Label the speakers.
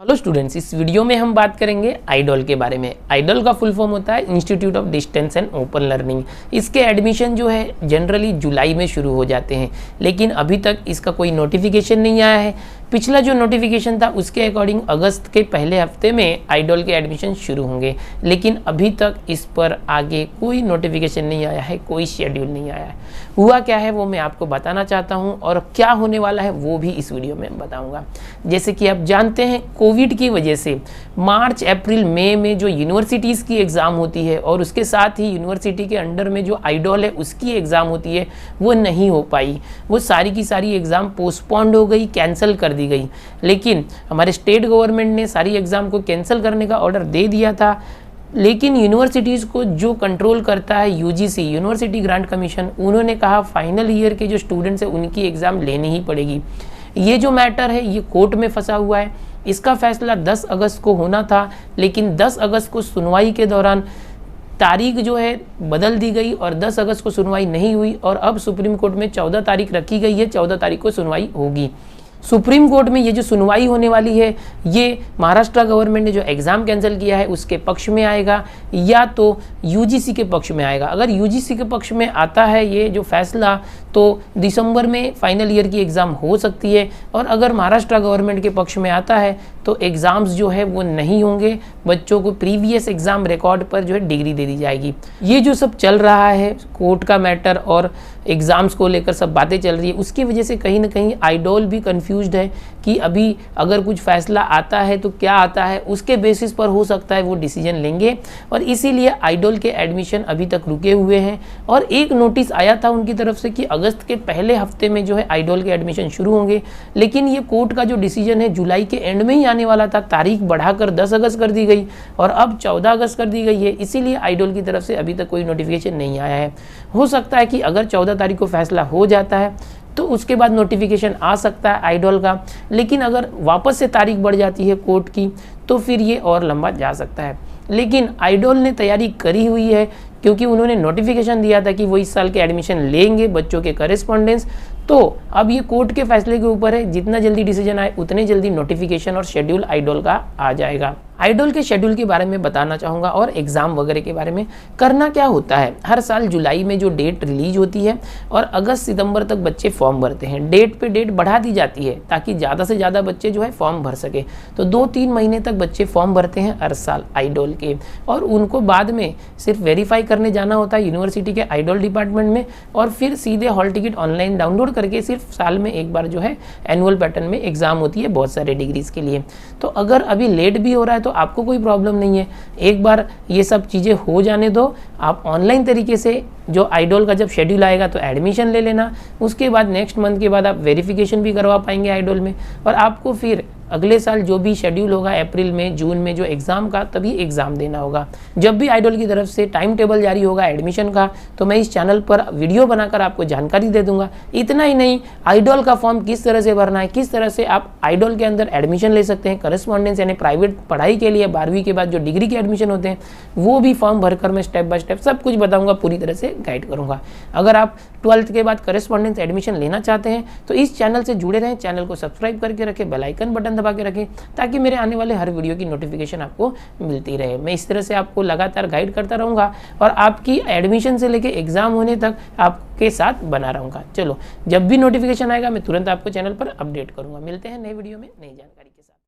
Speaker 1: Hello students, इस video में हम बात करेंगे आइडॉल के बारे में। आइडॉल का फुल फॉर्म होता है institute of distance and open learning. इसके एडमिशन जो है जनरली जुलाई में शुरू हो जाते हैं, लेकिन अभी तक इसका कोई नोटिफिकेशन नहीं आया है। पिछला जो नोटिफिकेशन था उसके अकॉर्डिंग अगस्त के पहले हफ्ते में आइडॉल के एडमिशन शुरू होंगे, लेकिन अभी तक इस पर आगे कोई नोटिफिकेशन नहीं आया है, कोई शेड्यूल नहीं आया है। हुआ क्या है वो मैं आपको बताना चाहता हूँ, और क्या होने वाला है वो भी इस वीडियो में बताऊँगा। जैसे कि आप जानते हैं, कोविड की वजह से मार्च अप्रैल मई में जो यूनिवर्सिटीज़ की एग्ज़ाम होती है और उसके साथ ही यूनिवर्सिटी के अंडर में जो आइडॉल है उसकी एग्ज़ाम होती है, वो नहीं हो पाई। वो सारी की सारी एग्ज़ाम पोस्टपोन्ड हो गई, कैंसिल कर दी गई। लेकिन हमारे स्टेट गवर्नमेंट ने सारी एग्ज़ाम को कैंसिल करने का ऑर्डर दे दिया था। लेकिन यूनिवर्सिटीज़ को जो कंट्रोल करता है यूजीसी, यूनिवर्सिटी ग्रांट कमीशन, उन्होंने कहा फाइनल ईयर के जो स्टूडेंट्स हैं उनकी एग्ज़ाम लेनी ही पड़ेगी। ये जो मैटर है ये कोर्ट में फंसा हुआ है। इसका फैसला 10 अगस्त को होना था, लेकिन 10 अगस्त को सुनवाई के दौरान तारीख जो है बदल दी गई और 10 अगस्त को सुनवाई नहीं हुई, और अब सुप्रीम कोर्ट में 14 तारीख रखी गई है। 14 तारीख को सुनवाई होगी। सुप्रीम कोर्ट में ये जो सुनवाई होने वाली है ये महाराष्ट्र गवर्नमेंट ने जो एग्ज़ाम कैंसिल किया है उसके पक्ष में आएगा या तो यूजीसी के पक्ष में आएगा। अगर यूजीसी के पक्ष में आता है ये जो फैसला, तो दिसंबर में फाइनल ईयर की एग्ज़ाम हो सकती है, और अगर महाराष्ट्र गवर्नमेंट के पक्ष में आता है तो एग्ज़ाम्स जो है वो नहीं होंगे। बच्चों को प्रीवियस एग्ज़ाम रिकॉर्ड पर जो है डिग्री दे दी जाएगी। ये जो सब चल रहा है कोर्ट का मैटर और एग्ज़ाम्स को लेकर सब बातें चल रही है, उसकी वजह से कहीं ना कहीं आइडॉल भी कंफ्यूज्ड है कि अभी अगर कुछ फैसला आता है तो क्या आता है, उसके बेसिस पर हो सकता है वो डिसीजन लेंगे। और इसीलिए आइडॉल के एडमिशन अभी तक रुके हुए हैं। और एक नोटिस आया था उनकी तरफ से कि अगस्त के पहले हफ्ते में जो है आइडॉल के एडमिशन शुरू होंगे, लेकिन ये कोर्ट का जो डिसीजन है जुलाई के एंड में ही आने वाला था। तारीख बढ़ाकर 10 अगस्त कर दी गई और अब 14 अगस्त कर दी गई है। इसीलिए आइडॉल की तरफ से अभी तक कोई नोटिफिकेशन नहीं आया है। हो सकता है कि अगर 14 तारीख को फैसला हो जाता है तो उसके बाद नोटिफिकेशन आ सकता है आइडॉल का, लेकिन अगर वापस से तारीख बढ़ जाती है कोर्ट की तो फिर ये और लंबा जा सकता है। लेकिन आइडॉल ने तैयारी करी हुई है, क्योंकि उन्होंने नोटिफिकेशन दिया था कि वो इस साल के एडमिशन लेंगे बच्चों के करेस्पॉन्डेंस। तो अब ये कोर्ट के फैसले के ऊपर है, जितना जल्दी डिसीजन आए उतने जल्दी नोटिफिकेशन और शेड्यूल आइडॉल का आ जाएगा। आइडॉल के शेड्यूल के बारे में बताना चाहूँगा और एग्ज़ाम वगैरह के बारे में। करना क्या होता है, हर साल जुलाई में जो डेट रिलीज होती है और अगस्त सितंबर तक बच्चे फॉर्म भरते हैं। डेट पे डेट बढ़ा दी जाती है ताकि ज़्यादा से ज़्यादा बच्चे जो है फॉर्म भर सके। तो 2-3 महीने तक बच्चे फॉर्म भरते हैं हर साल आइडॉल के, और उनको बाद में सिर्फ वेरीफाई करने जाना होता है यूनिवर्सिटी के आइडॉल डिपार्टमेंट में, और फिर सीधे हॉल टिकट ऑनलाइन डाउनलोड करके सिर्फ साल में एक बार जो है एनुअल पैटर्न में एग्ज़ाम होती है बहुत सारे डिग्रीज़ के लिए। तो अगर अभी लेट भी हो रहा है तो आपको कोई प्रॉब्लम नहीं है, एक बार ये सब चीज़ें हो जाने दो। आप ऑनलाइन तरीके से जो आइडॉल का जब शेड्यूल आएगा तो एडमिशन ले लेना, उसके बाद नेक्स्ट मंथ के बाद आप वेरिफिकेशन भी करवा पाएंगे आइडॉल में, और आपको फिर अगले साल जो भी शेड्यूल होगा अप्रैल में जून में जो एग्ज़ाम का, तभी एग्ज़ाम देना होगा। जब भी आइडॉल की तरफ से टाइम टेबल जारी होगा एडमिशन का तो मैं इस चैनल पर वीडियो बनाकर आपको जानकारी दे दूंगा। इतना ही नहीं, आइडॉल का फॉर्म किस तरह से भरना है, किस तरह से आप आइडॉल के अंदर एडमिशन ले सकते हैं, करस्पॉन्डेंस यानी प्राइवेट पढ़ाई के लिए 12वीं के बाद जो डिग्री के एडमिशन होते हैं वो भी फॉर्म भरकर मैं स्टेप बाय स्टेप सब कुछ बताऊँगा, पूरी तरह से गाइड करूँगा। अगर आप 12th के बाद करस्पॉन्डेंस एडमिशन लेना चाहते हैं तो इस चैनल से जुड़े रहें, चैनल को सब्सक्राइब करके रखें, बेल आइकन बटन दबा के रखें, ताकि मेरे आने वाले हर वीडियो की नोटिफिकेशन आपको मिलती रहे। मैं इस तरह से आपको लगातार गाइड करता रहूँगा और आपकी एडमिशन से लेके एग्ज़ाम होने तक आपके साथ बना रहूँगा। चलो, जब भी नोटिफिकेशन आएगा मैं तुरंत आपको चैनल पर अपडेट करूँगा। मिलते हैं नए वीडियो में नई जानकारी।